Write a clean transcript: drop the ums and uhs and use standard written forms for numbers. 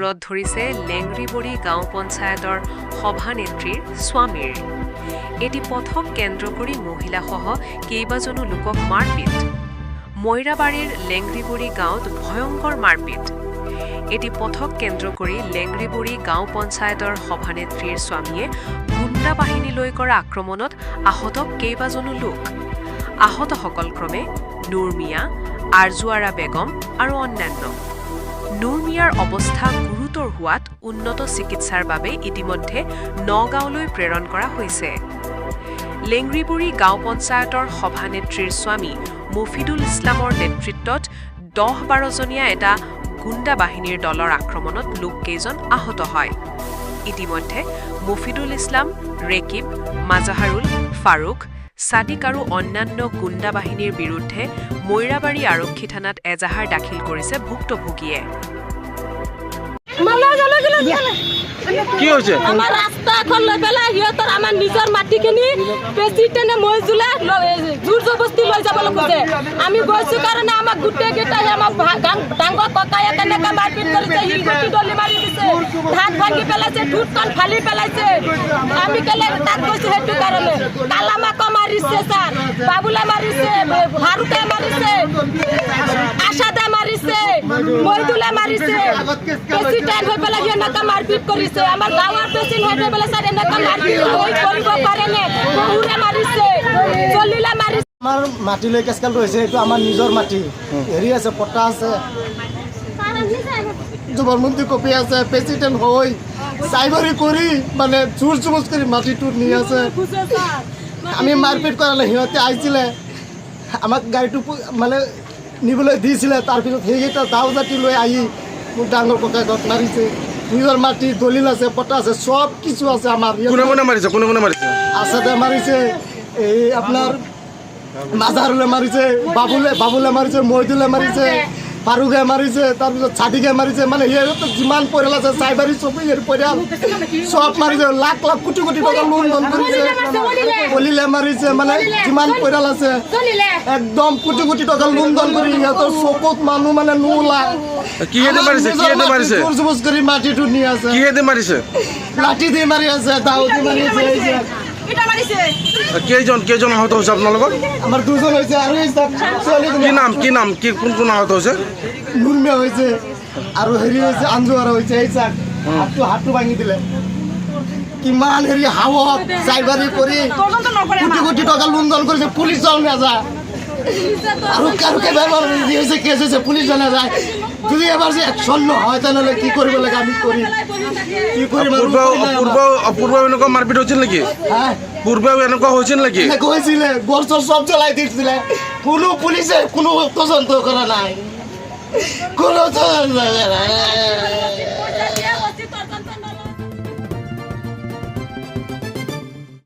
মূৰত ধৰিছে লেংৰিবৰী গাঁও পঞ্চায়তৰ সভানেত্ৰীৰ স্বামীৰ। এটি পথক কেন্দ্ৰ কৰি মহিলাসহ কেইবাজনো লোকক মাৰপিট। মইৰাবাৰীৰ লেংৰিবৰী গাঁৱত ভয়ংকৰ মাৰপিট। এটি পথক কেন্দ্ৰ কৰি লেংৰিবৰী গাঁও পঞ্চায়তৰ সভানেত্ৰীৰ স্বামীয়ে গুণ্ডা বাহিনীলৈ কৰা আক্ৰমণত আহত কেইবাজনো লোক। আহতসকল ক্ৰমে নুৰ মিয়া, আৰজুৱাৰা বেগম আৰু অন্যান্য। নুৰ মিয়াৰ অৱস্থা গুৰুতৰ হোৱাত উন্নত চিকিৎসাৰ বাবে ইতিমধ্যে নগাঁৱলৈ প্ৰেৰণ কৰা হৈছে। লেংৰিবৰী গাঁও পঞ্চায়তৰ সভানেত্ৰীৰ স্বামী মফিদুল ইছলামৰ নেতৃত্বত 10-12জনীয়া এটা গুণ্ডা বাহিনীৰ দলৰ আক্ৰমণত লোককেইজন আহত হয়। ইতিমধ্যে মফিদুল ইছলাম, ৰেকিব, মাজাহাৰুল, ফাৰুক, ছাদিক আৰু অন্যান্য গুণ্ডা বাহিনীৰ বিৰুদ্ধে মইৰাবাৰী আৰক্ষী থানাত এজাহাৰ দাখিল কৰিছে ভুক্তভোগীয়ে। কি হৈছে? আমাৰ ৰাস্তা এখন লৈ পেলাই সিহঁতৰ আমাৰ নিজৰ মাটিখিনি প্ৰেচিডেণ্টে মই জোৰ জবস্তি লৈ যাবলৈ খোজে। আমি গৈছো কাৰণে আমাক গোটেইকেইটাই আমাৰ ডাঙৰ ককায়ে তেনেকৈ মাৰপিট কৰিছে, শিলগুটি দলি মাৰি দিছে, ধান ভাঙি পেলাইছে, ঠোঁটখন ফালি পেলাইছে। আমি কেলে তাত গৈছো সেইটো কাৰণে। কালামাকো মাৰিছে, ছাৰ বাবুলে মাৰিছে, ফাৰুকে মাৰিছে, আশাদে মাৰিছে, মহিদুলে মাৰিছে। প্ৰেচিডেণ্ট হৈ পেলাই এনেকৈ মাৰপিট কৰিছে। আমাৰ গাঁৱৰ প্ৰেচিডেণ্ট হৈ পেলাই ছাৰ এনেকৈ মাৰপিট কৰিব পাৰে নে? বহুৰে মাৰিছে, চলিলে মাৰিছে। আমাৰ মাটিলৈ কেচকালটো হৈছে, এইটো আমাৰ নিজৰ মাটি। হেৰি আছে, পট্টা আছে, জবৰমন্ত্ৰী কপি আছে, প্ৰেচিডেণ্ট হৈ চাইবাৰী কৰি মানে জোৰ জবজ কৰি মাটিটো নি আছে। আমি মাৰপিট কৰালে সিহঁতে আহিছিলে, আমাক গাড়ীটো মানে নিবলৈ দিছিলে। তাৰপিছত সেইকেইটা দাও জাতি লৈ আহি মোক ডাঙৰ ককাই ঘৰত মাৰিছে। নিজৰ মাটি দলিল আছে, পট্টা আছে, চব কিছু আছে আমাৰ। কোনে মাৰিছে? আছাদে মাৰিছে, এই আপোনাৰ মাজাহাৰুলে মাৰিছে, বাবুলে মাৰিছে, মহিদুলে মাৰিছে, ফাৰুকে মাৰিছে, তাৰপিছত ছাদিকে মাৰিছে। মানে সিহঁতৰ যিমান পৰিয়াল আছে চাইবাৰী চব পৰিয়াল চব মাৰিছে। লাখ লাখ কোটি কোটি টকা লোন ধন কৰিছে, কলিলে মাৰিছে। মানে যিমান পৰিয়াল আছে একদম কোটি কোটি টকা লোন ধন কৰি সিহঁতৰ চকুত মানুহ মানে নোলায়। জোৰ জবজ কৰি মাটিটো নি আছে। লাঠি দি মাৰি আছে, দাও দি মাৰি আছে। কেইজন আহত হৈছে আপোনালোকৰ? আমাৰ দুজন হৈছে আৰু কি নাম কোন আহত হৈছে? নুৰ মিয়া হৈছে আৰু হেৰি হৈছে আঞ্জুৱাৰা হৈছে। এই চাক হাতটো ভাঙি দিলে। কিমান হেৰি হাৱত চাইবাৰী কৰি কোটি কোটি টকা লোন ধন কৰিছে, পুলিচ যোৱা নাযায়। আৰু কেইবাৰ হৈছে কেছ হৈছে, পুলিচ যোৱা নাযায়। যদি এবাৰ যে একশ্যন নহয় তেনেহ'লে কি কৰিব লাগে আমি কৰিম। কি কৰিম? পূৰ্বেও এনেকুৱা মাৰপিট হৈছিল নেকি? পূৰ্বেও এনেকুৱা হৈছিল নেকি? হৈছিলে, গড় চৰ চব জ্বলাই দিছিলে। কোনো পুলিচে কোনো তদন্ত কৰা নাই, কোনো তদন্ত কৰা নাই।